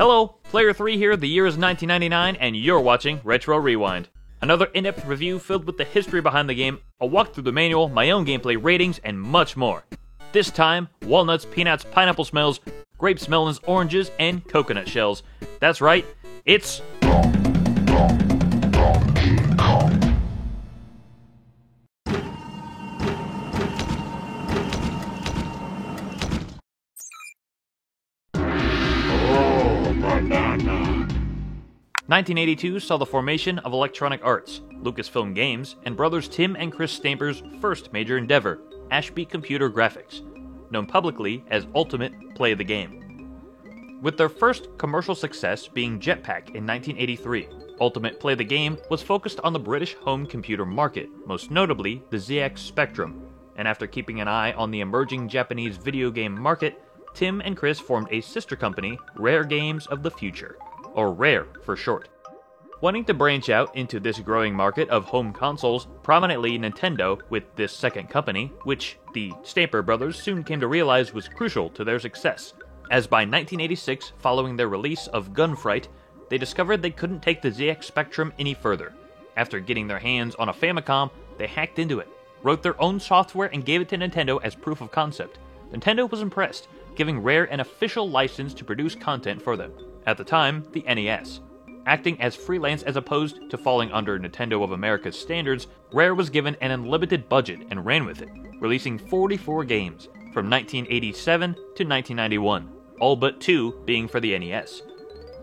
Hello, Player 3 here, the year is 1999, and you're watching Retro Rewind. Another in-depth review filled with the history behind the game, a walk through the manual, my own gameplay ratings, and much more. This time, walnuts, peanuts, pineapple smells, grapes, melons, oranges, and coconut shells. That's right, it's... Banana. 1982 saw the formation of Electronic Arts, Lucasfilm Games, and brothers Tim and Chris Stamper's first major endeavor, Ashby Computer Graphics, known publicly as Ultimate Play the Game. With their first commercial success being Jetpack in 1983, Ultimate Play the Game was focused on the British home computer market, most notably the ZX Spectrum, and after keeping an eye on the emerging Japanese video game market, Tim and Chris formed a sister company, Rare Games of the Future, or RARE for short. Wanting to branch out into this growing market of home consoles, prominently Nintendo with this second company, which the Stamper brothers soon came to realize was crucial to their success, as by 1986, following their release of Gunfright, they discovered they couldn't take the ZX Spectrum any further. After getting their hands on a Famicom, they hacked into it, wrote their own software and gave it to Nintendo as proof of concept. Nintendo was impressed, giving Rare an official license to produce content for them, at the time, the NES. Acting as freelance as opposed to falling under Nintendo of America's standards, Rare was given an unlimited budget and ran with it, releasing 44 games from 1987 to 1991, all but 2 being for the NES.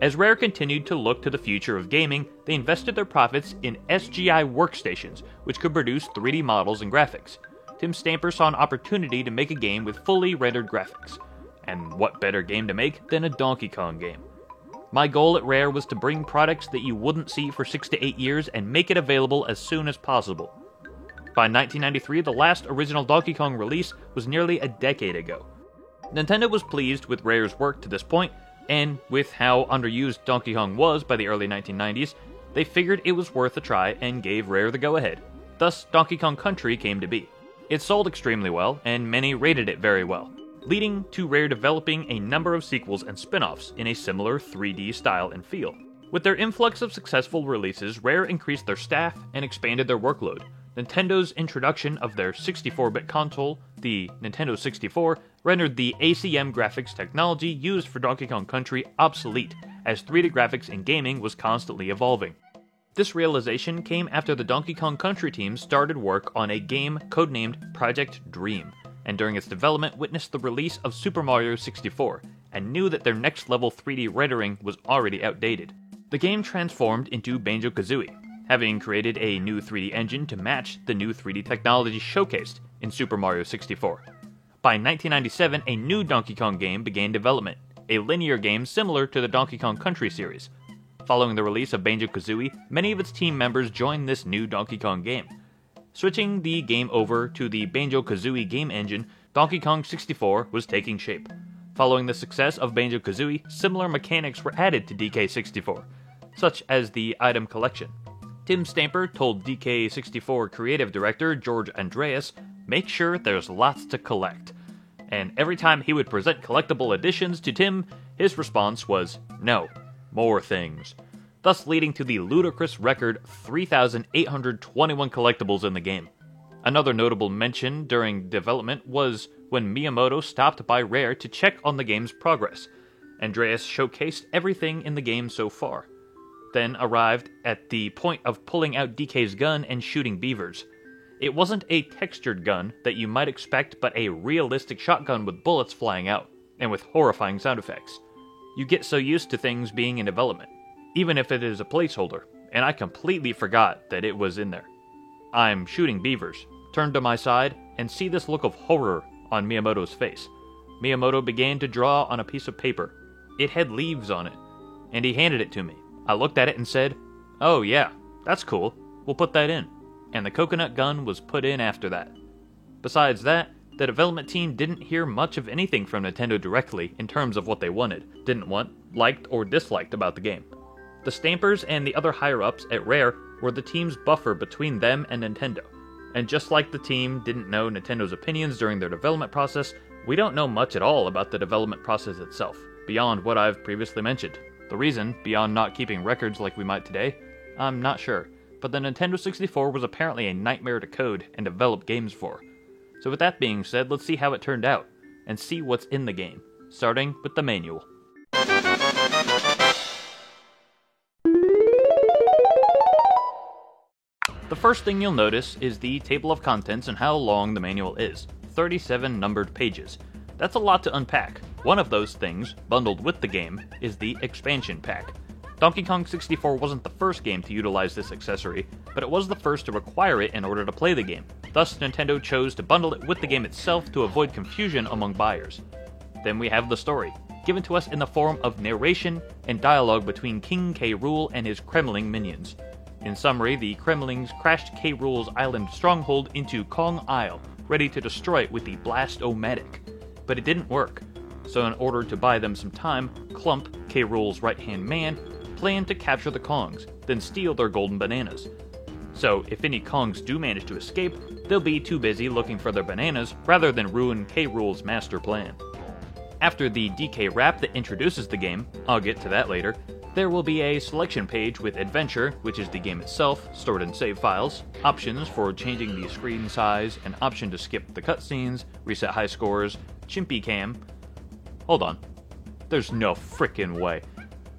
As Rare continued to look to the future of gaming, they invested their profits in SGI workstations, which could produce 3D models and graphics. Tim Stamper saw an opportunity to make a game with fully rendered graphics. And what better game to make than a Donkey Kong game? My goal at Rare was to bring products that you wouldn't see for 6 to 8 years and make it available as soon as possible. By 1993, the last original Donkey Kong release was nearly a decade ago. Nintendo was pleased with Rare's work to this point, and with how underused Donkey Kong was by the early 1990s, they figured it was worth a try and gave Rare the go-ahead. Thus, Donkey Kong Country came to be. It sold extremely well, and many rated it very well, leading to Rare developing a number of sequels and spin-offs in a similar 3D style and feel. With their influx of successful releases, Rare increased their staff and expanded their workload. Nintendo introduction of their 64-bit console, the Nintendo 64, rendered the ACM graphics technology used for Donkey Kong Country obsolete, as 3D graphics in gaming was constantly evolving. This realization came after the Donkey Kong Country team started work on a game codenamed Project Dream, and during its development witnessed the release of Super Mario 64, and knew that their next-level 3D rendering was already outdated. The game transformed into Banjo-Kazooie, having created a new 3D engine to match the new 3D technology showcased in Super Mario 64. By 1997, a new Donkey Kong game began development, a linear game similar to the Donkey Kong Country series. Following the release of Banjo-Kazooie, many of its team members joined this new Donkey Kong game. Switching the game over to the Banjo-Kazooie game engine, Donkey Kong 64 was taking shape. Following the success of Banjo-Kazooie, similar mechanics were added to DK64, such as the item collection. Tim Stamper told DK64 creative director George Andreas, "Make sure there's lots to collect." And every time he would present collectible additions to Tim, his response was, "No, more things." Thus leading to the ludicrous record 3,821 collectibles in the game. Another notable mention during development was when Miyamoto stopped by Rare to check on the game's progress. Andreas showcased everything in the game so far, then arrived at the point of pulling out DK's gun and shooting beavers. It wasn't a textured gun that you might expect, but a realistic shotgun with bullets flying out, and with horrifying sound effects. You get so used to things being in development, even if it is a placeholder, and I completely forgot that it was in there. I'm shooting beavers, turn to my side, and see this look of horror on Miyamoto's face. Miyamoto began to draw on a piece of paper. It had leaves on it, and he handed it to me. I looked at it and said, "Oh yeah, that's cool, we'll put that in." And the coconut gun was put in after that. Besides that, the development team didn't hear much of anything from Nintendo directly in terms of what they wanted, didn't want, liked, or disliked about the game. The Stampers and the other higher-ups at Rare were the team's buffer between them and Nintendo. And just like the team didn't know Nintendo's opinions during their development process, we don't know much at all about the development process itself, beyond what I've previously mentioned. The reason, beyond not keeping records like we might today, I'm not sure, but the Nintendo 64 was apparently a nightmare to code and develop games for. So with that being said, let's see how it turned out, and see what's in the game, starting with the manual. The first thing you'll notice is the table of contents and how long the manual is. 37 numbered pages. That's a lot to unpack. One of those things, bundled with the game, is the expansion pack. Donkey Kong 64 wasn't the first game to utilize this accessory, but it was the first to require it in order to play the game. Thus, Nintendo chose to bundle it with the game itself to avoid confusion among buyers. Then we have the story, given to us in the form of narration and dialogue between King K. Rool and his Kremling minions. In summary, the Kremlings crashed K. Rool's island stronghold into Kong Isle, ready to destroy it with the Blast-O-Matic. But it didn't work, so in order to buy them some time, Clump, K. Rool's right-hand man, planned to capture the Kongs, then steal their golden bananas. So if any Kongs do manage to escape, they'll be too busy looking for their bananas rather than ruin K. Rool's master plan. After the DK rap that introduces the game, I'll get to that later, there will be a selection page with Adventure, which is the game itself, stored in save files, options for changing the screen size, an option to skip the cutscenes, reset high scores, Chimpy Cam. Hold on. There's no frickin' way.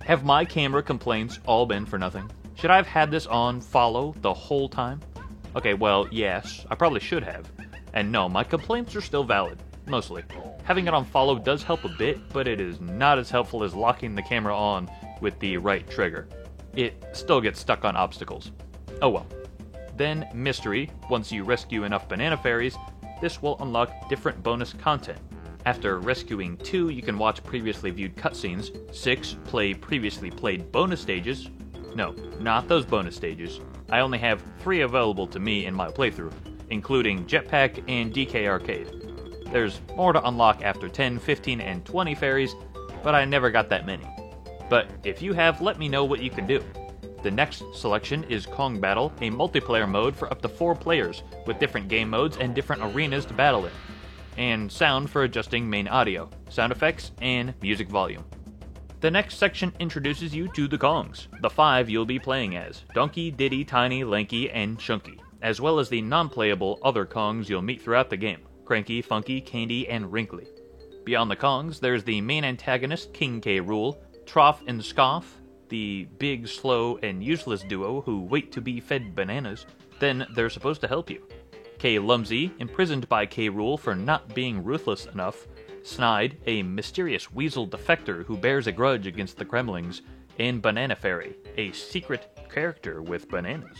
Have my camera complaints all been for nothing? Should I have had this on follow the whole time? Okay, well, yes, I probably should have. And no, my complaints are still valid, mostly. Having it on follow does help a bit, but it is not as helpful as locking the camera on with the right trigger. It still gets stuck on obstacles. Oh well. Then Mystery. Once you rescue enough banana fairies, this will unlock different bonus content. After rescuing 2, you can watch previously viewed cutscenes. 6, play previously played bonus stages. No, not those bonus stages. I only have 3 available to me in my playthrough, including Jetpack and DK Arcade. There's more to unlock after 10, 15, and 20 fairies, but I never got that many. But if you have, let me know what you can do. The next selection is Kong Battle, a multiplayer mode for up to 4 players, with different game modes and different arenas to battle in. And sound for adjusting main audio, sound effects, and music volume. The next section introduces you to the Kongs, the 5 you'll be playing as, Donkey, Diddy, Tiny, Lanky, and Chunky, as well as the non-playable other Kongs you'll meet throughout the game, Cranky, Funky, Candy, and Wrinkly. Beyond the Kongs, there's the main antagonist, King K. Rool, Troff and Scoff, the big, slow, and useless duo who wait to be fed bananas. Then they're supposed to help you. K. Lumsy, imprisoned by K. Rool for not being ruthless enough. Snide, a mysterious weasel defector who bears a grudge against the Kremlings. And Banana Fairy, a secret character with bananas.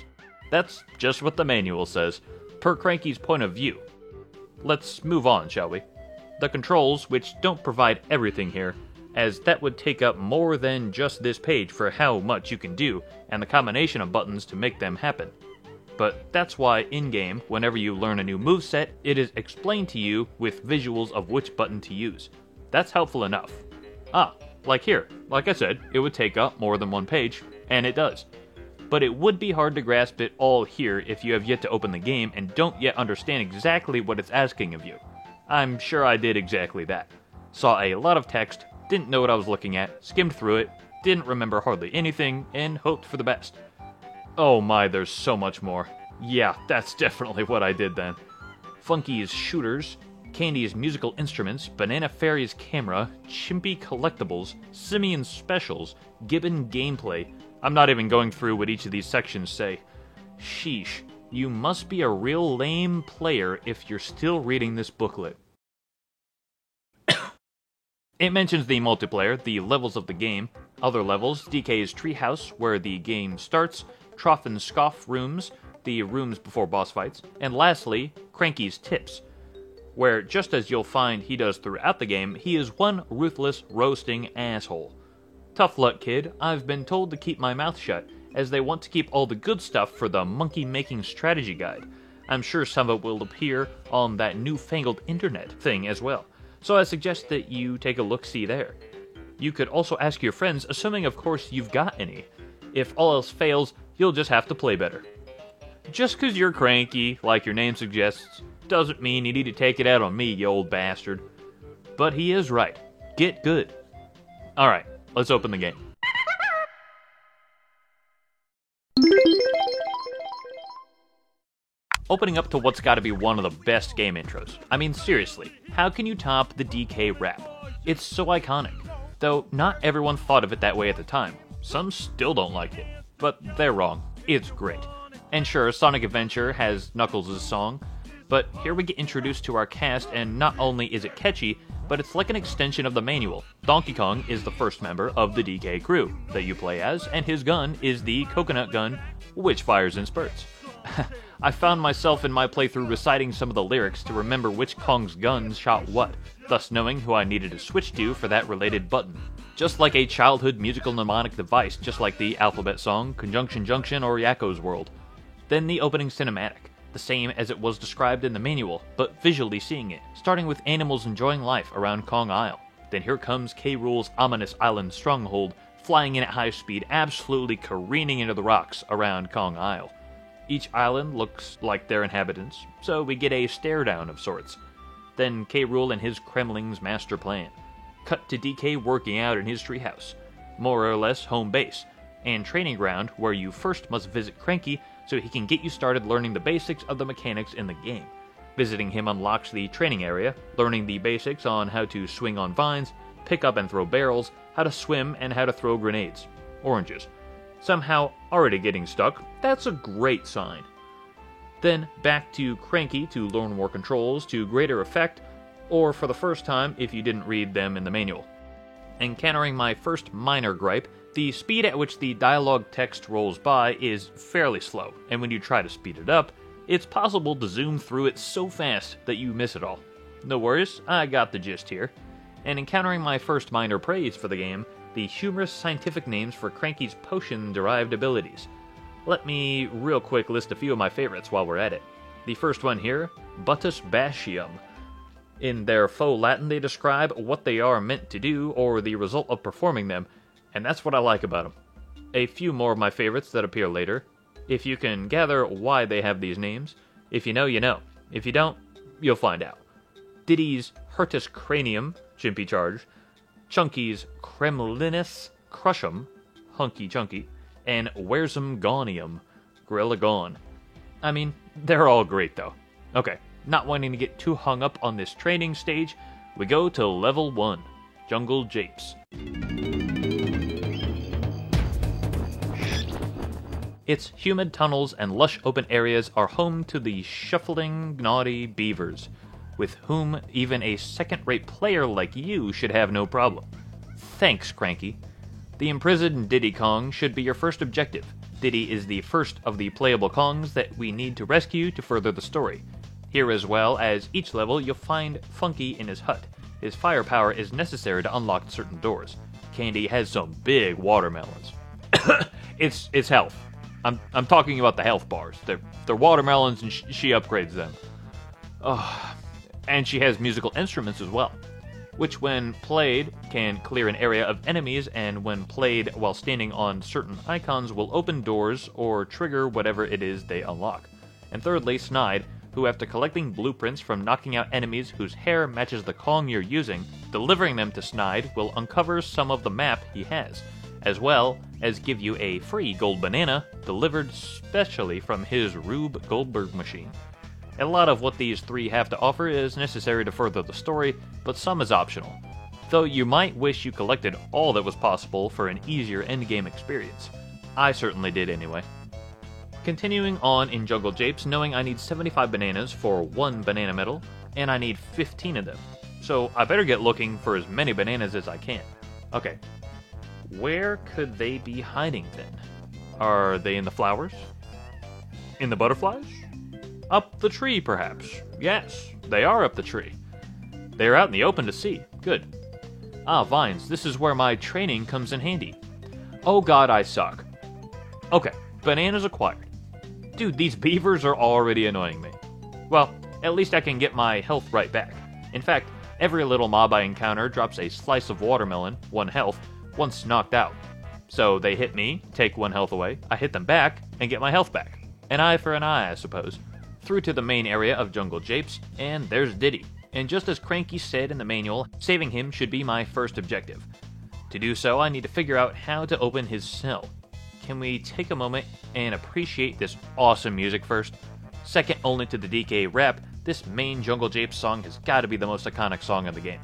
That's just what the manual says, per Cranky's point of view. Let's move on, shall we? The controls, which don't provide everything here, as that would take up more than just this page for how much you can do, and the combination of buttons to make them happen. But that's why in-game, whenever you learn a new moveset, it is explained to you with visuals of which button to use. That's helpful enough. Like here, like I said, it would take up more than one page, and it does. But it would be hard to grasp it all here if you have yet to open the game and don't yet understand exactly what it's asking of you. I'm sure I did exactly that. Saw a lot of text, didn't know what I was looking at, skimmed through it, didn't remember hardly anything, and hoped for the best. Oh my, there's so much more. Yeah, that's definitely what I did then. Funky's shooters, Candy's musical instruments, Banana Fairy's camera, Chimpy collectibles, Simian specials, Gibbon gameplay. I'm not even going through what each of these sections say. Sheesh, you must be a real lame player if you're still reading this booklet. It mentions the multiplayer, the levels of the game, other levels, DK's treehouse, where the game starts, Troff and Scoff rooms, the rooms before boss fights, and lastly, Cranky's tips, where, just as you'll find he does throughout the game, he is one ruthless, roasting asshole. Tough luck, kid. I've been told to keep my mouth shut, as they want to keep all the good stuff for the monkey-making strategy guide. I'm sure some of it will appear on that newfangled internet thing as well, so I suggest that you take a look-see there. You could also ask your friends, assuming of course you've got any. If all else fails, you'll just have to play better. Just 'cause you're cranky, like your name suggests, doesn't mean you need to take it out on me, you old bastard. But he is right. Get good. Alright, let's open the game. opening up to what's gotta be one of the best game intros. I mean, seriously, how can you top the DK rap? It's so iconic. Though not everyone thought of it that way at the time. Some still don't like it. But they're wrong. It's great. And sure, Sonic Adventure has Knuckles' song, but here we get introduced to our cast, and not only is it catchy, but it's like an extension of the manual. Donkey Kong is the first member of the DK crew that you play as, and his gun is the coconut gun, which fires in spurts. I found myself in my playthrough reciting some of the lyrics to remember which Kong's guns shot what, thus knowing who I needed to switch to for that related button. Just like a childhood musical mnemonic device, just like the alphabet song, Conjunction Junction, or Yakko's World. Then the opening cinematic, the same as it was described in the manual, but visually seeing it, starting with animals enjoying life around Kong Isle. Then here comes K. Rool's ominous island stronghold, flying in at high speed, absolutely careening into the rocks around Kong Isle. Each island looks like their inhabitants, so we get a stare-down of sorts. Then K. Rool and his Kremling's master plan. Cut to DK working out in his treehouse, more or less home base, and training ground where you first must visit Cranky so he can get you started learning the basics of the mechanics in the game. Visiting him unlocks the training area, learning the basics on how to swing on vines, pick up and throw barrels, how to swim, and how to throw grenades. Oranges. Somehow already getting stuck, that's a great sign. Then back to Cranky to learn more controls to greater effect, or for the first time if you didn't read them in the manual. Encountering my first minor gripe, the speed at which the dialogue text rolls by is fairly slow, and when you try to speed it up, it's possible to zoom through it so fast that you miss it all. No worries, I got the gist here. And encountering my first minor praise for the game, the humorous scientific names for Cranky's potion-derived abilities. Let me real quick list a few of my favorites while we're at it. The first one here, Butus Basium. In their faux Latin, they describe what they are meant to do or the result of performing them, and that's what I like about them. A few more of my favorites that appear later. If you can gather why they have these names, if you know, you know. If you don't, you'll find out. Diddy's Hirtus Cranium, Chimpy Charge, Chunky's Kremlinus Crush'em, Hunky Chunky, and Where's'em Gonium, Gorilla Gone. I mean, they're all great though. Okay, not wanting to get too hung up on this training stage, we go to level 1, Jungle Japes. Its humid tunnels and lush open areas are home to the shuffling, naughty beavers, with whom even a second-rate player like you should have no problem. Thanks, Cranky. The imprisoned Diddy Kong should be your first objective. Diddy is the first of the playable Kongs that we need to rescue to further the story. Here, as well as each level, you'll find Funky in his hut. His firepower is necessary to unlock certain doors. Candy has some big watermelons. It's health. I'm talking about the health bars. They're watermelons, and she upgrades them. And she has musical instruments as well, which when played can clear an area of enemies, and when played while standing on certain icons will open doors or trigger whatever it is they unlock. And thirdly, Snide, who after collecting blueprints from knocking out enemies whose hair matches the Kong you're using, delivering them to Snide will uncover some of the map he has, as well as give you a free gold banana delivered specially from his Rube Goldberg machine. A lot of what these three have to offer is necessary to further the story, but some is optional, though you might wish you collected all that was possible for an easier endgame experience. I certainly did anyway. Continuing on in Jungle Japes, knowing I need 75 bananas for 1 banana medal, and I need 15 of them, so I better get looking for as many bananas as I can. Okay, where could they be hiding then? Are they in the flowers? In the butterflies? Up the tree, perhaps. Yes, they are up the tree. They are out in the open to see. Good. Ah, vines, this is where my training comes in handy. Oh god, I suck. Okay, bananas acquired. Dude, these beavers are already annoying me. Well, at least I can get my health right back. In fact, every little mob I encounter drops a slice of watermelon, 1 health, once knocked out. So they hit me, take 1 health away, I hit them back, and get my health back. An eye for an eye, I suppose. Through to the main area of Jungle Japes, and there's Diddy. And just as Cranky said in the manual, saving him should be my first objective. To do so, I need to figure out how to open his cell. Can we take a moment and appreciate this awesome music first? Second only to the DK rap, this main Jungle Japes song has got to be the most iconic song of the game.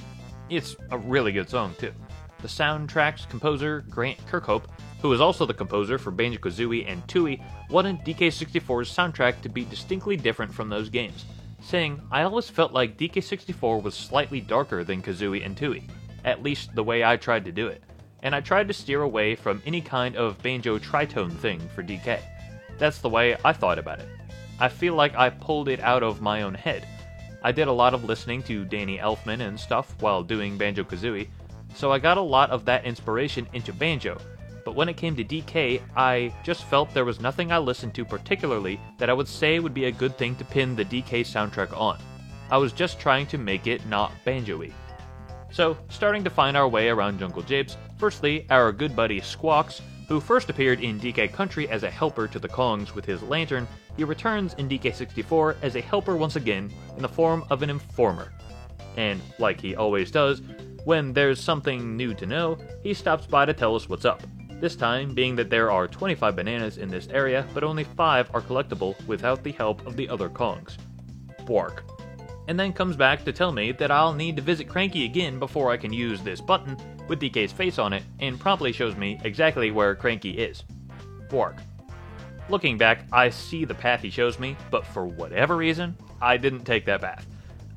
It's a really good song, too. The soundtrack's composer, Grant Kirkhope, who is also the composer for Banjo-Kazooie and Tooie, wanted DK64's soundtrack to be distinctly different from those games, saying, "I always felt like DK64 was slightly darker than Kazooie and Tooie, at least the way I tried to do it, and I tried to steer away from any kind of banjo tritone thing for DK. That's the way I thought about it. I feel like I pulled it out of my own head. I did a lot of listening to Danny Elfman and stuff while doing Banjo-Kazooie, so I got a lot of that inspiration into Banjo, but when it came to DK, I just felt there was nothing I listened to particularly that I would say would be a good thing to pin the DK soundtrack on. I was just trying to make it not banjo-y." So, starting to find our way around Jungle Japes, firstly, our good buddy Squawks, who first appeared in DK Country as a helper to the Kongs with his lantern, he returns in DK64 as a helper once again in the form of an informer. And, like he always does, when there's something new to know, he stops by to tell us what's up. This time being that there are 25 bananas in this area, but only 5 are collectible without the help of the other Kongs. Bwark. And then comes back to tell me that I'll need to visit Cranky again before I can use this button with DK's face on it, and promptly shows me exactly where Cranky is. Bwark. Looking back, I see the path he shows me, but for whatever reason, I didn't take that path.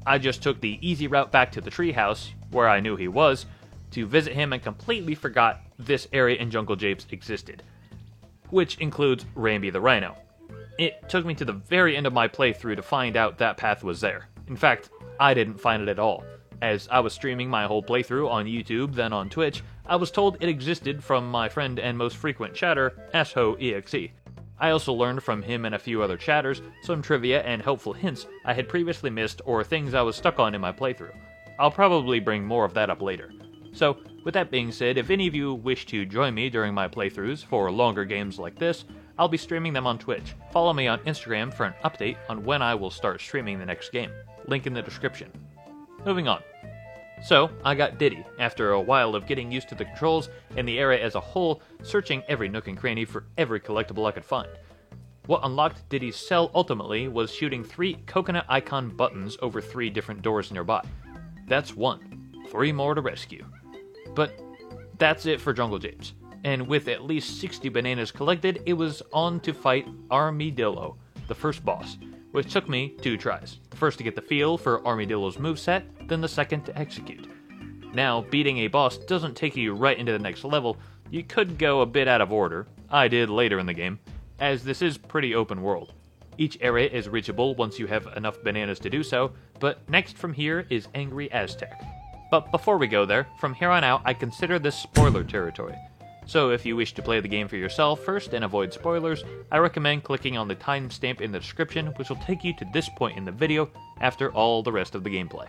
I just took the easy route back to the treehouse, where I knew he was, to visit him and completely forgot this area in Jungle Japes existed. Which includes Rambi the Rhino. It took me to the very end of my playthrough to find out that path was there. In fact, I didn't find it at all. As I was streaming my whole playthrough on YouTube, then on Twitch, I was told it existed from my friend and most frequent chatter, AsshoEXE. I also learned from him and a few other chatters some trivia and helpful hints I had previously missed or things I was stuck on in my playthrough. I'll probably bring more of that up later. So, with that being said, if any of you wish to join me during my playthroughs for longer games like this, I'll be streaming them on Twitch. Follow me on Instagram for an update on when I will start streaming the next game. Link in the description. Moving on. So, I got Diddy, after a while of getting used to the controls and the area as a whole, searching every nook and cranny for every collectible I could find. What unlocked Diddy's cell ultimately was shooting 3 coconut icon buttons over 3 different doors nearby. That's 1. 3 more to rescue. But that's it for Jungle Japes. And with at least 60 bananas collected, it was on to fight Armadillo, the first boss, which took me 2 tries. The first to get the feel for Armadillo's moveset, then the second to execute. Now, beating a boss doesn't take you right into the next level. You could go a bit out of order. I did later in the game, as this is pretty open world. Each area is reachable once you have enough bananas to do so, but next from here is Angry Aztec. But before we go there, from here on out I consider this spoiler territory. So if you wish to play the game for yourself first and avoid spoilers, I recommend clicking on the timestamp in the description, which will take you to this point in the video after all the rest of the gameplay.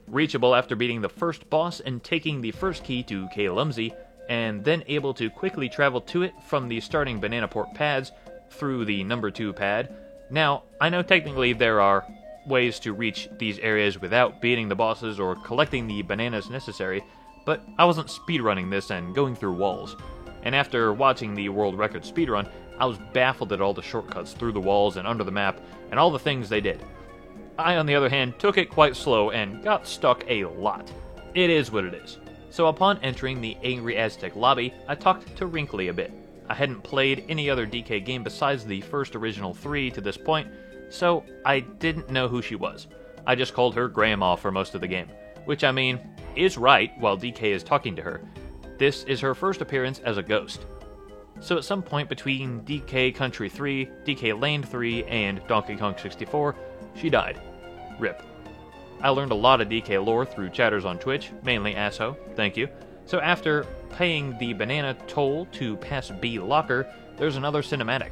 Reachable after beating the first boss and taking the first key to K-Lumsey, and then able to quickly travel to it from the starting Banana Port pads through the number 2 pad. Now, I know technically there are ways to reach these areas without beating the bosses or collecting the bananas necessary, but I wasn't speedrunning this and going through walls. And after watching the world record speedrun, I was baffled at all the shortcuts through the walls and under the map, and all the things they did. I, on the other hand, took it quite slow and got stuck a lot. It is what it is. So upon entering the Angry Aztec lobby, I talked to Wrinkly a bit. I hadn't played any other DK game besides the first original 3 to this point, so I didn't know who she was. I just called her Grandma for most of the game, which I mean, is right while DK is talking to her. This is her first appearance as a ghost. So at some point between DK Country 3, DK Land 3, and Donkey Kong 64, she died. RIP. I learned a lot of DK lore through chatters on Twitch, mainly Asho, thank you. So after paying the banana toll to pass B Locker, there's another cinematic,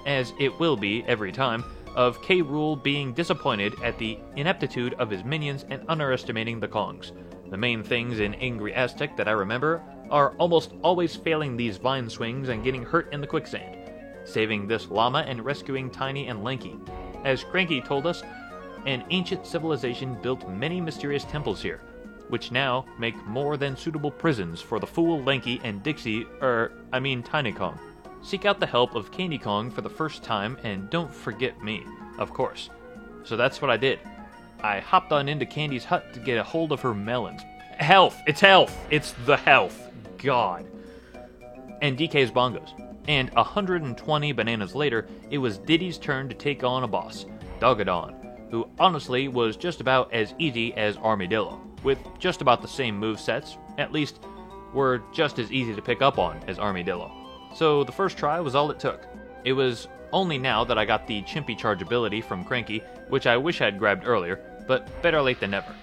as it will be every time, of K. Rool being disappointed at the ineptitude of his minions and underestimating the Kongs. The main things in Angry Aztec that I remember are almost always failing these vine swings and getting hurt in the quicksand, saving this llama and rescuing Tiny and Lanky. As Cranky told us, an ancient civilization built many mysterious temples here. which now make more than suitable prisons for the Fool, Lanky, and Tiny Kong. Seek out the help of Candy Kong for the first time, and don't forget me, of course. So that's what I did. I hopped on into Candy's hut to get a hold of her melons. Health! It's health! It's the health! God. And DK's bongos. And 120 bananas later, it was Diddy's turn to take on a boss, Dogadon, who honestly was just about as easy as Armadillo, with just about the same movesets, at least were just as easy to pick up on as Armadillo. So the first try was all it took. It was only now that I got the Chimpy Charge ability from Cranky, which I wish I had grabbed earlier, but better late than never.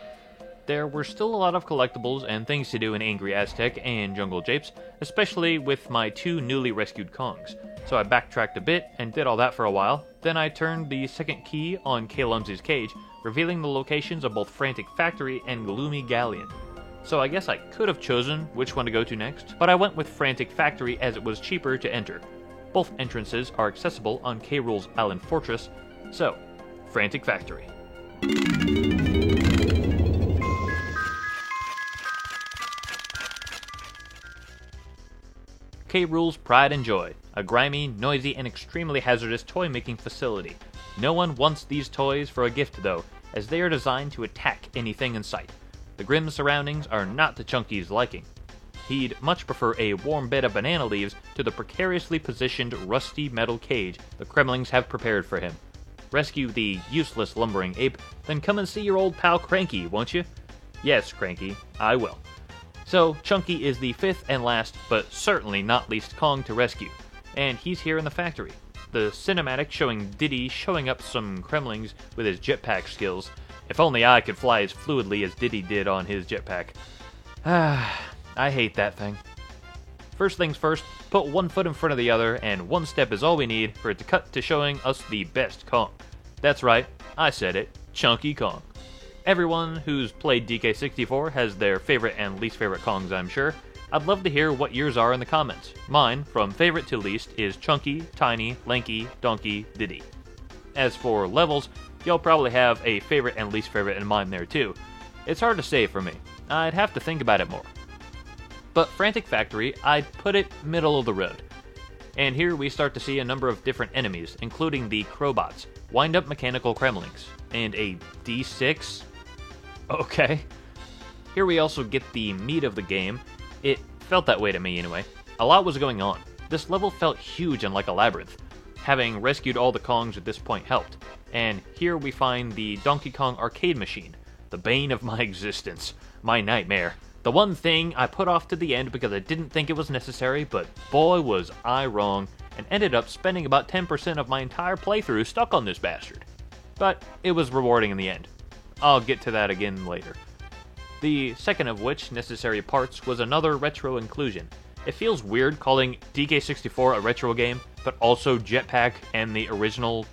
There were still a lot of collectibles and things to do in Angry Aztec and Jungle Japes, especially with my 2 newly rescued Kongs, so I backtracked a bit and did all that for a while. Then I turned the second key on K. Lumsey's cage, revealing the locations of both Frantic Factory and Gloomy Galleon. So I guess I could have chosen which one to go to next, but I went with Frantic Factory as it was cheaper to enter. Both entrances are accessible on K. Rool's Island Fortress, so Frantic Factory. K. Rool's Pride and Joy, a grimy, noisy, and extremely hazardous toy-making facility. No one wants these toys for a gift though, as they are designed to attack anything in sight. The grim surroundings are not to Chunky's liking. He'd much prefer a warm bed of banana leaves to the precariously positioned rusty metal cage the Kremlings have prepared for him. Rescue the useless lumbering ape, then come and see your old pal Cranky, won't you? Yes, Cranky, I will. So, Chunky is the 5th and last, but certainly not least Kong to rescue, and he's here in the factory. The cinematic showing Diddy showing up some Kremlings with his jetpack skills. If only I could fly as fluidly as Diddy did on his jetpack. I hate that thing. First things first, put one foot in front of the other, and one step is all we need for it to cut to showing us the best Kong. That's right, I said it, Chunky Kong. Everyone who's played DK64 has their favorite and least favorite Kongs, I'm sure. I'd love to hear what yours are in the comments. Mine, from favorite to least, is Chunky, Tiny, Lanky, Donkey, Diddy. As for levels, you'll probably have a favorite and least favorite in mind there too. It's hard to say for me. I'd have to think about it more. But Frantic Factory, I'd put it middle of the road. And here we start to see a number of different enemies, including the Crowbots, wind-up mechanical Kremlings, and a D6? Okay. Here we also get the meat of the game. It felt that way to me anyway. A lot was going on. This level felt huge and like a labyrinth. Having rescued all the Kongs at this point helped. And here we find the Donkey Kong arcade machine, the bane of my existence, my nightmare. The one thing I put off to the end because I didn't think it was necessary, but boy was I wrong, and ended up spending about 10% of my entire playthrough stuck on this bastard. But it was rewarding in the end. I'll get to that again later. The second of which necessary parts was another retro inclusion. It feels weird calling DK64 a retro game, but also Jetpack and the original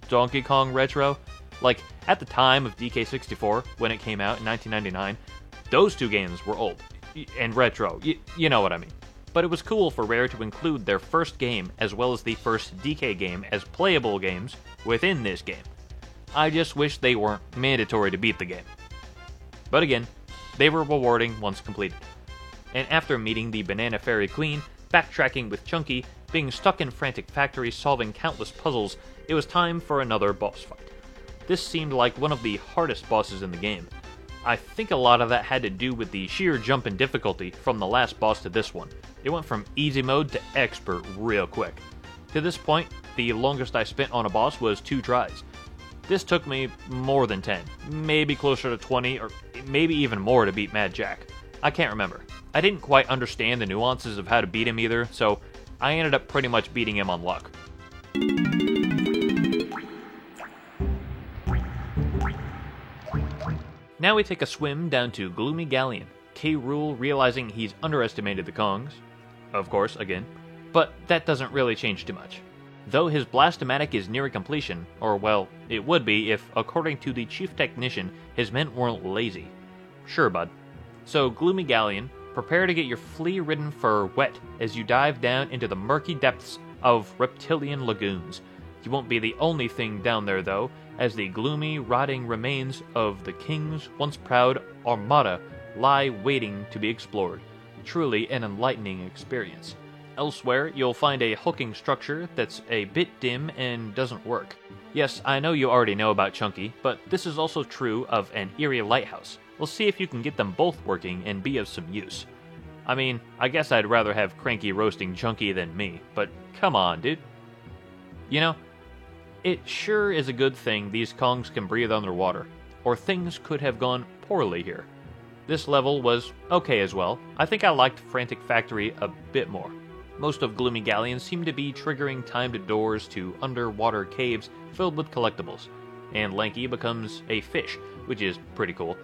Donkey Kong retro. Like, at the time of DK64, when it came out in 1999, those two games were old and retro, you know what I mean. But it was cool for Rare to include their first game as well as the first DK game as playable games within this game. I just wish they weren't mandatory to beat the game. But again, they were rewarding once completed. And after meeting the Banana Fairy Queen, backtracking with Chunky, being stuck in Frantic Factory solving countless puzzles, it was time for another boss fight. This seemed like one of the hardest bosses in the game. I think a lot of that had to do with the sheer jump in difficulty from the last boss to this one. It went from easy mode to expert real quick. To this point, the longest I spent on a boss was 2 tries. This took me more than 10, maybe closer to 20, or maybe even more to beat Mad Jack. I can't remember. I didn't quite understand the nuances of how to beat him either, so I ended up pretty much beating him on luck. Now we take a swim down to Gloomy Galleon, K. Rool realizing he's underestimated the Kongs. Of course, again. But that doesn't really change too much. Though his Blastomatic is nearing completion, or well, it would be if, according to the chief technician, his men weren't lazy. Sure, bud. So, Gloomy Galleon, prepare to get your flea-ridden fur wet as you dive down into the murky depths of reptilian lagoons. You won't be the only thing down there, though, as the gloomy, rotting remains of the king's once proud armada lie waiting to be explored. Truly an enlightening experience. Elsewhere, you'll find a hulking structure that's a bit dim and doesn't work. Yes, I know you already know about Chunky, but this is also true of an eerie lighthouse. We'll see if you can get them both working and be of some use. I mean, I guess I'd rather have Cranky roasting Chunky than me, but come on, dude. You know, it sure is a good thing these Kongs can breathe underwater, or things could have gone poorly here. This level was okay as well. I think I liked Frantic Factory a bit more. Most of Gloomy Galleon seem to be triggering timed doors to underwater caves filled with collectibles, and Lanky becomes a fish, which is pretty cool.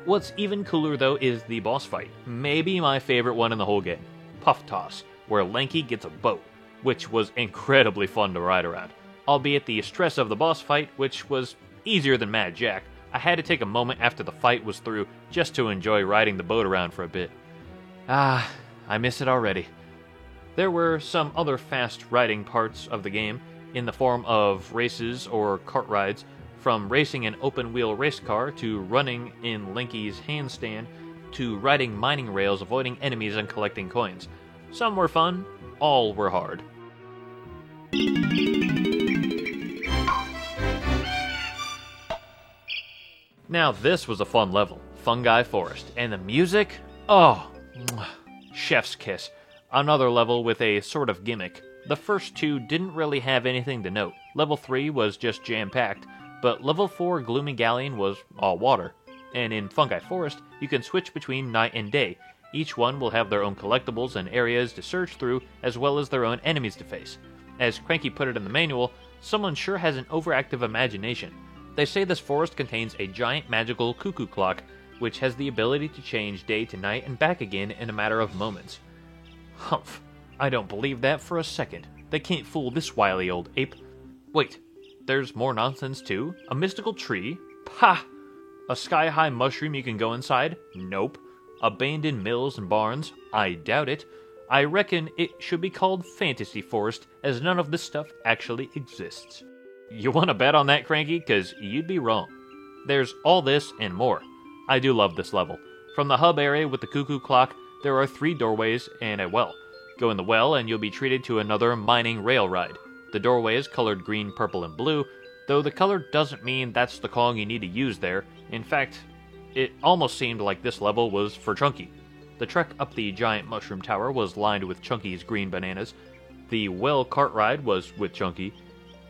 What's even cooler though is the boss fight, maybe my favorite one in the whole game, Puff Toss, where Lanky gets a boat, which was incredibly fun to ride around. Albeit the stress of the boss fight, which was easier than Mad Jack, I had to take a moment after the fight was through just to enjoy riding the boat around for a bit. I miss it already. There were some other fast riding parts of the game, in the form of races or kart rides, from racing an open-wheel race car to running in Lanky's handstand to riding mining rails avoiding enemies and collecting coins. Some were fun, all were hard. Now this was a fun level, Fungi Forest, and the music? Oh, chef's kiss. Another level with a sort of gimmick. The first two didn't really have anything to note. Level 3 was just jam-packed, but Level 4 Gloomy Galleon was all water. And in Fungi Forest, you can switch between night and day. Each one will have their own collectibles and areas to search through, as well as their own enemies to face. As Cranky put it in the manual, someone sure has an overactive imagination. They say this forest contains a giant magical cuckoo clock, which has the ability to change day to night and back again in a matter of moments. Humph, I don't believe that for a second. They can't fool this wily old ape. Wait, there's more nonsense too? A mystical tree? Pah! A sky-high mushroom you can go inside? Nope. Abandoned mills and barns? I doubt it. I reckon it should be called Fantasy Forest, as none of this stuff actually exists. You want to bet on that, Cranky? 'Cause you'd be wrong. There's all this and more. I do love this level. From the hub area with the cuckoo clock, there are 3 doorways and a well. Go in the well and you'll be treated to another mining rail ride. The doorway is colored green, purple, and blue, though the color doesn't mean that's the Kong you need to use there. In fact, it almost seemed like this level was for Chunky. The trek up the giant mushroom tower was lined with Chunky's green bananas. The well cart ride was with Chunky.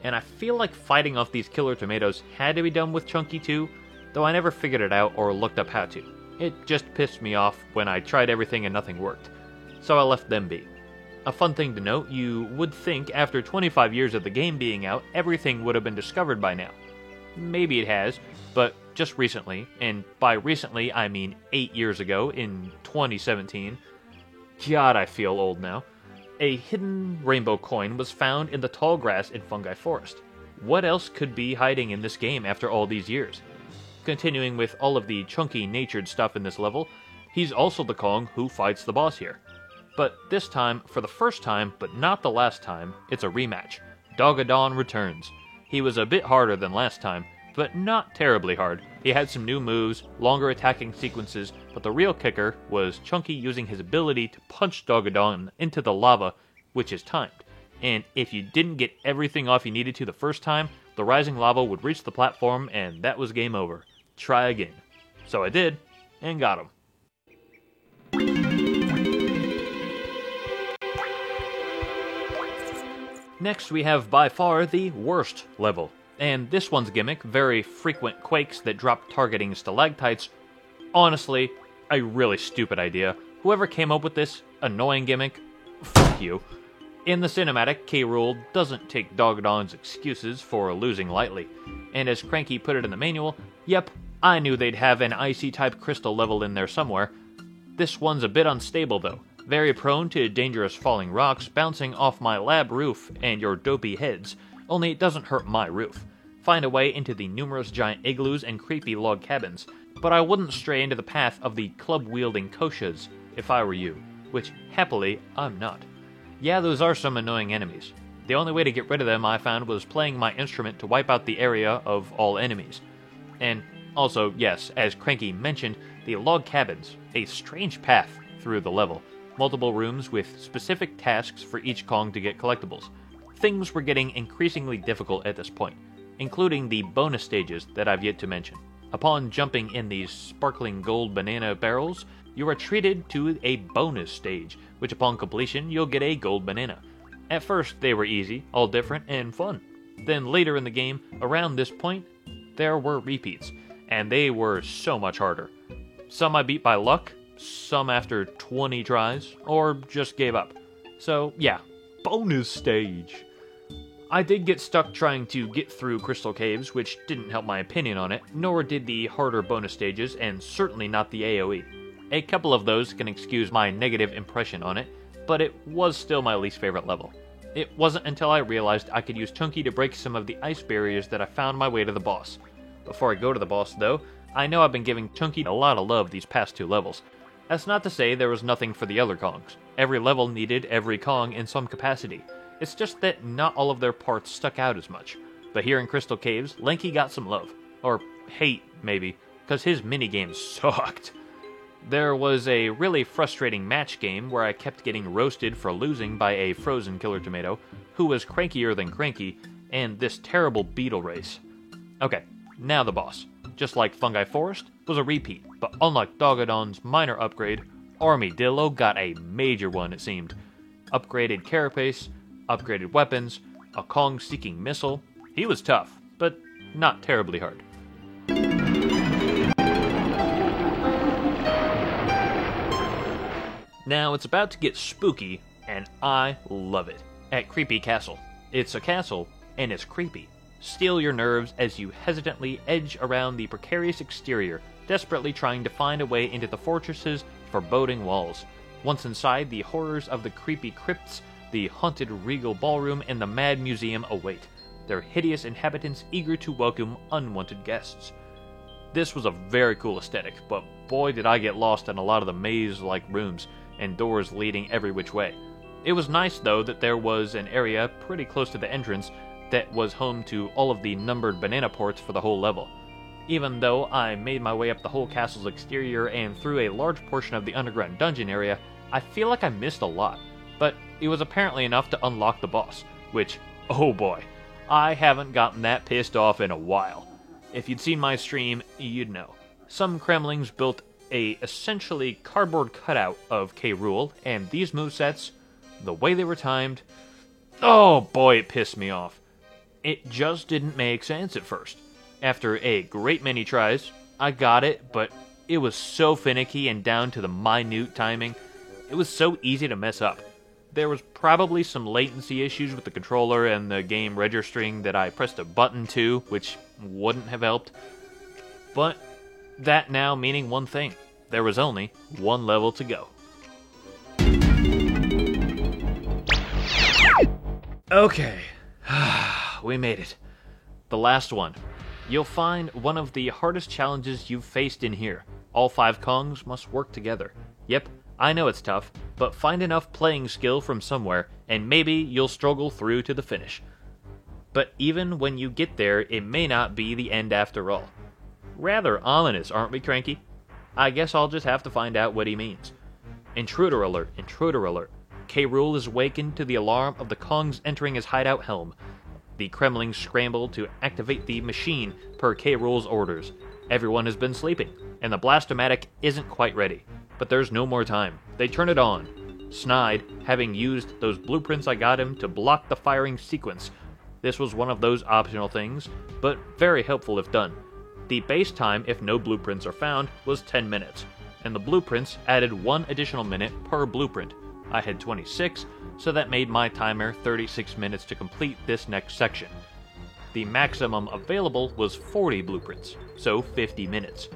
And I feel like fighting off these killer tomatoes had to be done with Chunky too, though I never figured it out or looked up how to. It just pissed me off when I tried everything and nothing worked. So I left them be. A fun thing to note, you would think after 25 years of the game being out, everything would have been discovered by now. Maybe it has, but just recently, and by recently I mean 8 years ago, in 2017, God, I feel old now, a hidden rainbow coin was found in the tall grass in Fungi Forest. What else could be hiding in this game after all these years? Continuing with all of the chunky natured stuff in this level, he's also the Kong who fights the boss here. But this time, for the first time, but not the last time, it's a rematch. Dogadon returns. He was a bit harder than last time, but not terribly hard. He had some new moves, longer attacking sequences, but the real kicker was Chunky using his ability to punch Dogadon into the lava, which is timed. And if you didn't get everything off you needed to the first time, the rising lava would reach the platform and that was game over. Try again. So I did, and got him. Next we have by far the worst level. And this one's gimmick, very frequent quakes that drop targeting stalactites. Honestly, a really stupid idea. Whoever came up with this annoying gimmick, fuck you. In the cinematic, K. Rool doesn't take Dogadon's excuses for losing lightly. And as Cranky put it in the manual, yep, I knew they'd have an icy-type crystal level in there somewhere. This one's a bit unstable though. Very prone to dangerous falling rocks bouncing off my lab roof and your dopey heads, only it doesn't hurt my roof. Find a way into the numerous giant igloos and creepy log cabins, but I wouldn't stray into the path of the club-wielding koshas if I were you, which, happily, I'm not. Yeah, those are some annoying enemies. The only way to get rid of them I found was playing my instrument to wipe out the area of all enemies. And also, yes, as Cranky mentioned, the log cabins, a strange path through the level, multiple rooms with specific tasks for each Kong to get collectibles. Things were getting increasingly difficult at this point, including the bonus stages that I've yet to mention. Upon jumping in these sparkling gold banana barrels, you are treated to a bonus stage, which upon completion you'll get a gold banana. At first they were easy, all different, and fun. Then later in the game, around this point, there were repeats, and they were so much harder. Some I beat by luck, some after 20 tries, or just gave up. So yeah, bonus stage. I did get stuck trying to get through Crystal Caves, which didn't help my opinion on it, nor did the harder bonus stages, and certainly not the AoE. A couple of those can excuse my negative impression on it, but it was still my least favorite level. It wasn't until I realized I could use Tunky to break some of the ice barriers that I found my way to the boss. Before I go to the boss, though, I know I've been giving Tunky a lot of love these past 2 levels. That's not to say there was nothing for the other Kongs. Every level needed every Kong in some capacity. It's just that not all of their parts stuck out as much. But here in Crystal Caves, Lanky got some love. Or hate, maybe, because his minigames sucked. There was a really frustrating match game where I kept getting roasted for losing by a frozen Killer Tomato, who was crankier than cranky, and this terrible beetle race. Okay, now the boss. Just like Fungi Forest, was a repeat, but unlike Dogadon's minor upgrade, Armadillo got a major one, it seemed. Upgraded carapace, upgraded weapons, a Kong-seeking missile. He was tough, but not terribly hard. Now it's about to get spooky, and I love it. At Creepy Castle. It's a castle, and it's creepy. Steel your nerves as you hesitantly edge around the precarious exterior, desperately trying to find a way into the fortress's foreboding walls. Once inside, the horrors of the creepy crypts, the haunted regal ballroom, and the mad museum await, their hideous inhabitants eager to welcome unwanted guests. This was a very cool aesthetic, but boy did I get lost in a lot of the maze-like rooms and doors leading every which way. It was nice, though, that there was an area pretty close to the entrance that was home to all of the numbered banana ports for the whole level. Even though I made my way up the whole castle's exterior and through a large portion of the underground dungeon area, I feel like I missed a lot. But it was apparently enough to unlock the boss, which, oh boy, I haven't gotten that pissed off in a while. If you'd seen my stream, you'd know. Some Kremlings built a essentially cardboard cutout of K. Rool, and these movesets, the way they were timed, oh boy, it pissed me off. It just didn't make sense at first. After a great many tries, I got it, but it was so finicky and down to the minute timing, it was so easy to mess up. There was probably some latency issues with the controller and the game registering that I pressed a button to, which wouldn't have helped. But that now meaning one thing. There was only one level to go. Okay, we made it. The last one. You'll find one of the hardest challenges you've faced in here. All 5 Kongs must work together. Yep, I know it's tough, but find enough playing skill from somewhere, and maybe you'll struggle through to the finish. But even when you get there, it may not be the end after all. Rather ominous, aren't we, Cranky? I guess I'll just have to find out what he means. Intruder alert, intruder alert. K. Rool is awakened to the alarm of the Kongs entering his hideout helm. The Kremlings scramble to activate the machine per K. Rool's orders. Everyone has been sleeping, and the Blastomatic isn't quite ready. But there's no more time. They turn it on. Snide, having used those blueprints I got him to block the firing sequence. This was one of those optional things, but very helpful if done. The base time, if no blueprints are found, was 10 minutes, and the blueprints added 1 additional minute per blueprint. I had 26, so that made my timer 36 minutes to complete this next section. The maximum available was 40 blueprints, so 50 minutes.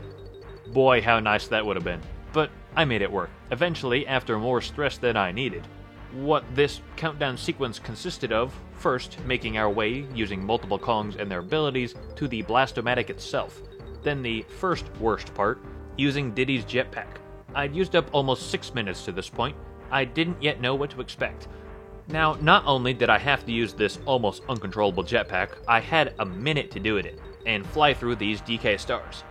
Boy, how nice that would have been. But I made it work, eventually after more stress than I needed. What this countdown sequence consisted of, first making our way, using multiple Kongs and their abilities, to the Blastomatic itself. Then the first worst part, using Diddy's jetpack. I'd used up almost 6 minutes to this point. I didn't yet know what to expect. Now, not only did I have to use this almost uncontrollable jetpack, I had a minute to do it in, and fly through these DK stars.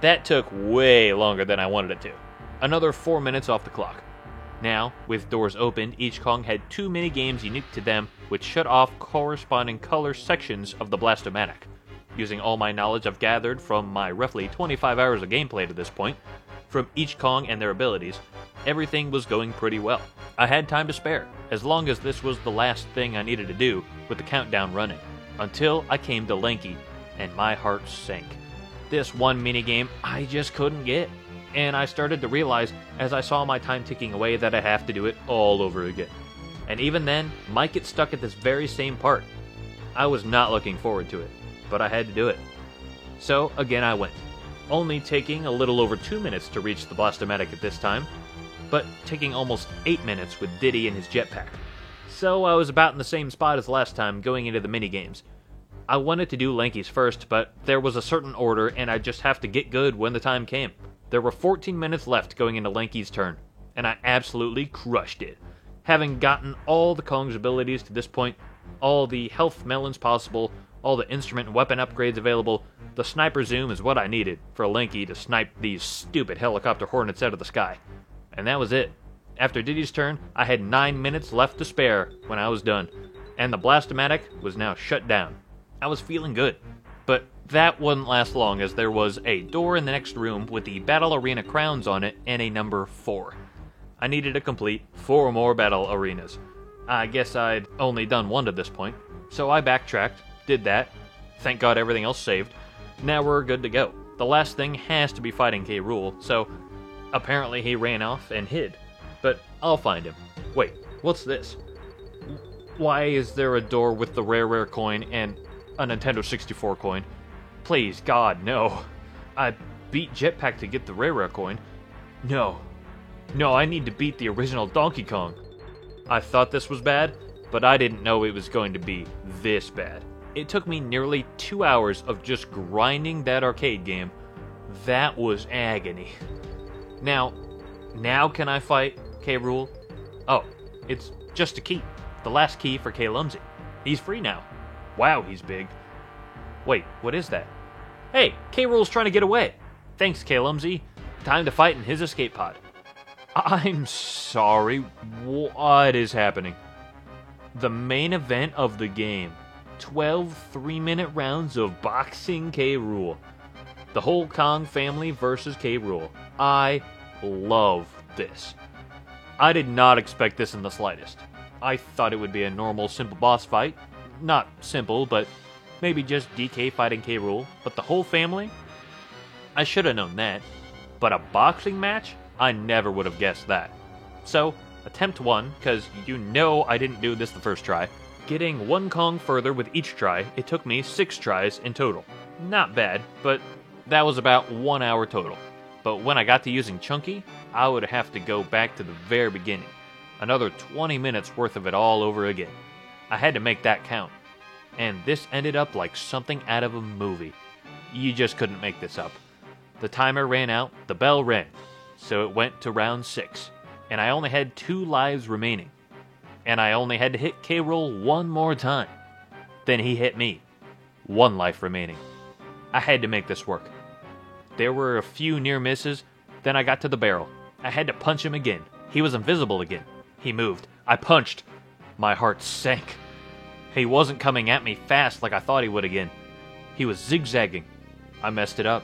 That took way longer than I wanted it to. Another 4 minutes off the clock. Now, with doors opened, each Kong had 2 mini-games unique to them, which shut off corresponding color sections of the Blast-O-Matic. Using all my knowledge I've gathered from my roughly 25 hours of gameplay to this point, from each Kong and their abilities, everything was going pretty well. I had time to spare, as long as this was the last thing I needed to do with the countdown running, until I came to Lanky, and my heart sank. This one minigame I just couldn't get, and I started to realize as I saw my time ticking away that I have to do it all over again. And even then, might get stuck at this very same part. I was not looking forward to it, but I had to do it. So again I went, only taking a little over 2 minutes to reach the Blast-O-Matic at this time, but taking almost 8 minutes with Diddy and his jetpack. So I was about in the same spot as last time going into the minigames. I wanted to do Lanky's first, but there was a certain order and I'd just have to get good when the time came. There were 14 minutes left going into Lanky's turn, and I absolutely crushed it. Having gotten all the Kong's abilities to this point, all the health melons possible, all the instrument and weapon upgrades available, the sniper zoom is what I needed for Lanky to snipe these stupid helicopter hornets out of the sky. And that was it. After Diddy's turn, I had 9 minutes left to spare when I was done, and the Blast-O-Matic was now shut down. I was feeling good, but that wouldn't last long as there was a door in the next room with the Battle Arena crowns on it and a number 4. I needed to complete 4 more battle arenas. I guess I'd only done 1 to this point, so I backtracked, did that. Thank God everything else saved. Now we're good to go. The last thing has to be fighting K. Rool, so apparently he ran off and hid. But I'll find him. Wait, what's this? Why is there a door with the rare coin and a Nintendo 64 coin? Please, God, no. I beat Jetpack to get the rare coin. No, I need to beat the original Donkey Kong. I thought this was bad, but I didn't know it was going to be this bad. It took me nearly 2 hours of just grinding that arcade game. That was agony. Now can I fight K. Rool? Oh, it's just a key. The last key for K. Lumsy. He's free now. Wow, he's big. Wait, what is that? Hey, K. Rool's trying to get away. Thanks, K. Lumsy. Time to fight in his escape pod. I'm sorry, what is happening? The main event of the game. 12 3-minute rounds of boxing K. Rool. The whole Kong family versus K. Rool. I love this. I did not expect this in the slightest. I thought it would be a normal, simple boss fight. Not simple, but maybe just DK fighting K. Rool. But the whole family? I should have known that. But a boxing match? I never would have guessed that. So, attempt 1, because you know I didn't do this the first try. Getting 1 Kong further with each try, it took me 6 tries in total. Not bad, but that was about 1 hour total. But when I got to using Chunky, I would have to go back to the very beginning. Another 20 minutes worth of it all over again. I had to make that count. And this ended up like something out of a movie. You just couldn't make this up. The timer ran out, the bell rang. So it went to round 6. And I only had 2 lives remaining. And I only had to hit K. Rool 1 more time. Then he hit me. 1 life remaining. I had to make this work. There were a few near misses, then I got to the barrel. I had to punch him again. He was invisible again. He moved. I punched. My heart sank. He wasn't coming at me fast like I thought he would again. He was zigzagging. I messed it up.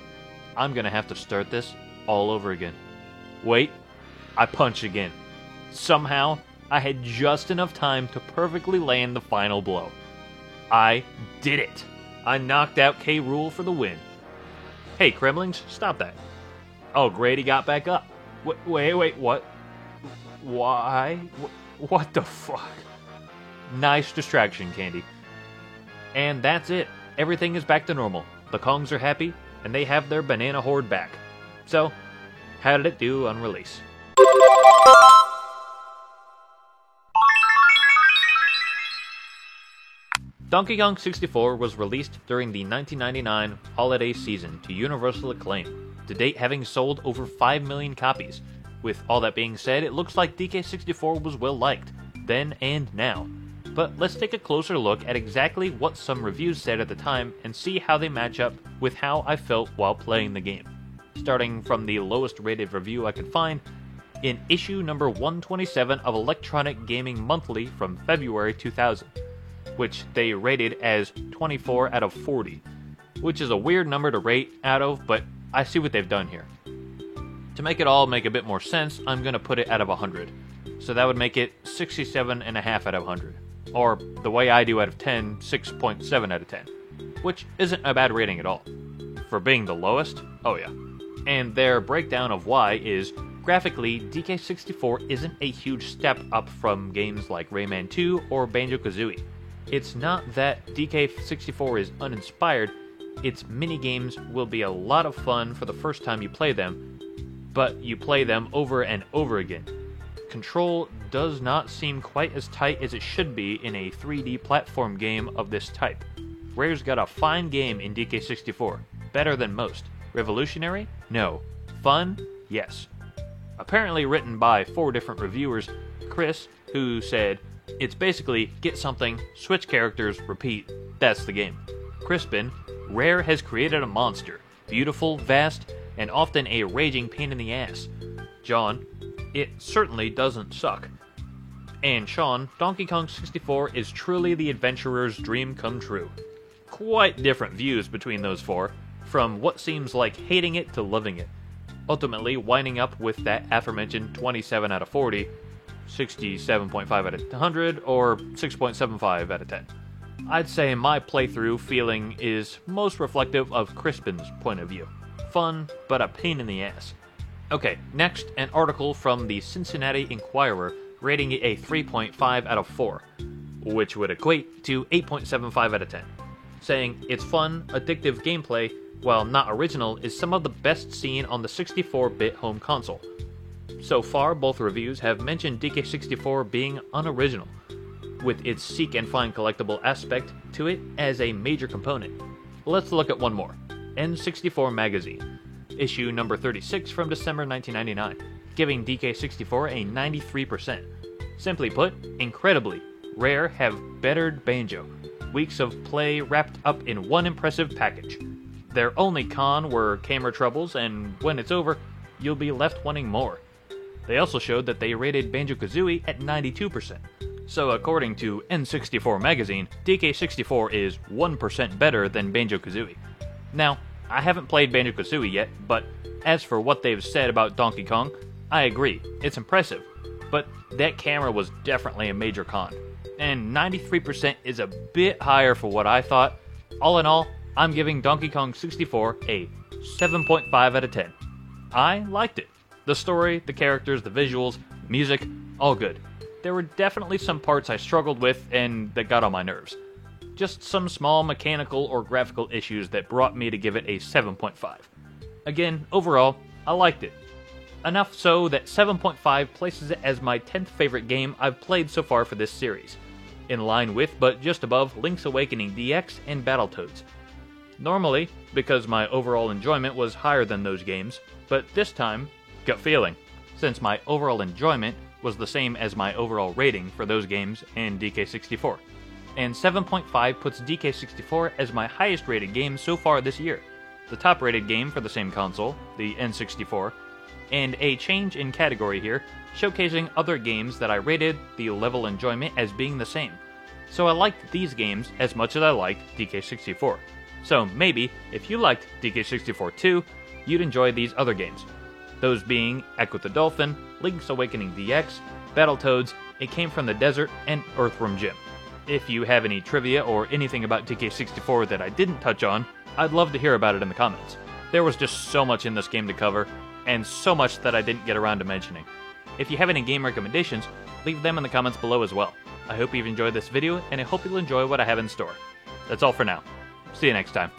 I'm gonna have to start this all over again. Wait. I punch again. Somehow, I had just enough time to perfectly land the final blow. I did it. I knocked out K. Rool for the win. Hey, Kremlings, stop that. Oh, great, he got back up. Wait, what? Why? What the fuck? Nice distraction, Candy. And that's it. Everything is back to normal. The Kongs are happy, and they have their banana horde back. So, how did it do on release? Donkey Kong 64 was released during the 1999 holiday season to universal acclaim, to date having sold over 5 million copies. With all that being said, it looks like DK64 was well liked, then and now. But let's take a closer look at exactly what some reviews said at the time and see how they match up with how I felt while playing the game. starting from the lowest rated review I could find, in issue number 127 of Electronic Gaming Monthly from February 2000, which they rated as 24 out of 40, which is a weird number to rate out of, but I see what they've done here. To make it all make a bit more sense, I'm going to put it out of 100. So that would make it 67.5 out of 100. Or, the way I do out of 10, 6.7 out of 10. Which isn't a bad rating at all. For being the lowest, oh yeah. And their breakdown of why is, graphically, DK64 isn't a huge step up from games like Rayman 2 or Banjo-Kazooie. It's not that DK64 is uninspired, its minigames will be a lot of fun for the first time you play them, but you play them over and over again. Control does not seem quite as tight as it should be in a 3D platform game of this type. Rare's got a fine game in DK64, better than most. Revolutionary? No. Fun? Yes. Apparently written by 4 different reviewers, Chris, who said, "It's basically get something, switch characters, repeat, that's the game." Crispin, "Rare has created a monster, beautiful, vast, and often a raging pain in the ass." John, "It certainly doesn't suck." And Sean, "Donkey Kong 64 is truly the adventurer's dream come true." Quite different views between those 4, from what seems like hating it to loving it, ultimately winding up with that aforementioned 27 out of 40, 67.5 out of 100, or 6.75 out of 10. I'd say my playthrough feeling is most reflective of Crispin's point of view. Fun, but a pain in the ass. Okay, next, an article from the Cincinnati Enquirer rating it a 3.5 out of 4, which would equate to 8.75 out of 10, saying it's fun, addictive gameplay, while not original, is some of the best seen on the 64-bit home console. So far, both reviews have mentioned DK64 being unoriginal, with its seek and find collectible aspect to it as a major component. Let's look at one more. N64 Magazine, issue number 36 from December 1999, giving DK64 a 93%. Simply put, incredibly, Rare have bettered Banjo. Weeks of play wrapped up in one impressive package. Their only con were camera troubles, and when it's over, you'll be left wanting more. They also showed that they rated Banjo-Kazooie at 92%. So according to N64 Magazine, DK64 is 1% better than Banjo-Kazooie. Now, I haven't played Banjo-Kazooie yet, but as for what they've said about Donkey Kong, I agree, it's impressive, but that camera was definitely a major con. And 93% is a bit higher for what I thought. All in all, I'm giving Donkey Kong 64 a 7.5 out of 10. I liked it. The story, the characters, the visuals, music, all good. There were definitely some parts I struggled with and that got on my nerves. Just some small mechanical or graphical issues that brought me to give it a 7.5. Again, overall, I liked it. Enough so that 7.5 places it as my 10th favorite game I've played so far for this series, in line with but just above Link's Awakening DX and Battletoads. Normally, because my overall enjoyment was higher than those games, but this time, gut feeling, since my overall enjoyment was the same as my overall rating for those games and DK64. And 7.5 puts DK64 as my highest rated game so far this year, the top rated game for the same console, the N64, and a change in category here, showcasing other games that I rated the level enjoyment as being the same. So I liked these games as much as I liked DK64. So maybe, if you liked DK64 too, you'd enjoy these other games. Those being Echo the Dolphin, Link's Awakening DX, Battletoads, It Came from the Desert, and Earthworm Jim. If you have any trivia or anything about DK64 that I didn't touch on, I'd love to hear about it in the comments. There was just so much in this game to cover, and so much that I didn't get around to mentioning. If you have any game recommendations, leave them in the comments below as well. I hope you've enjoyed this video, and I hope you'll enjoy what I have in store. That's all for now. See you next time.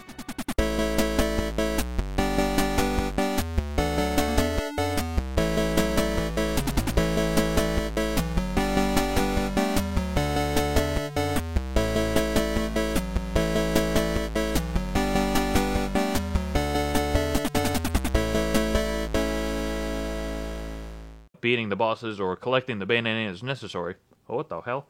Beating the bosses or collecting the banana is necessary. Oh, what the hell?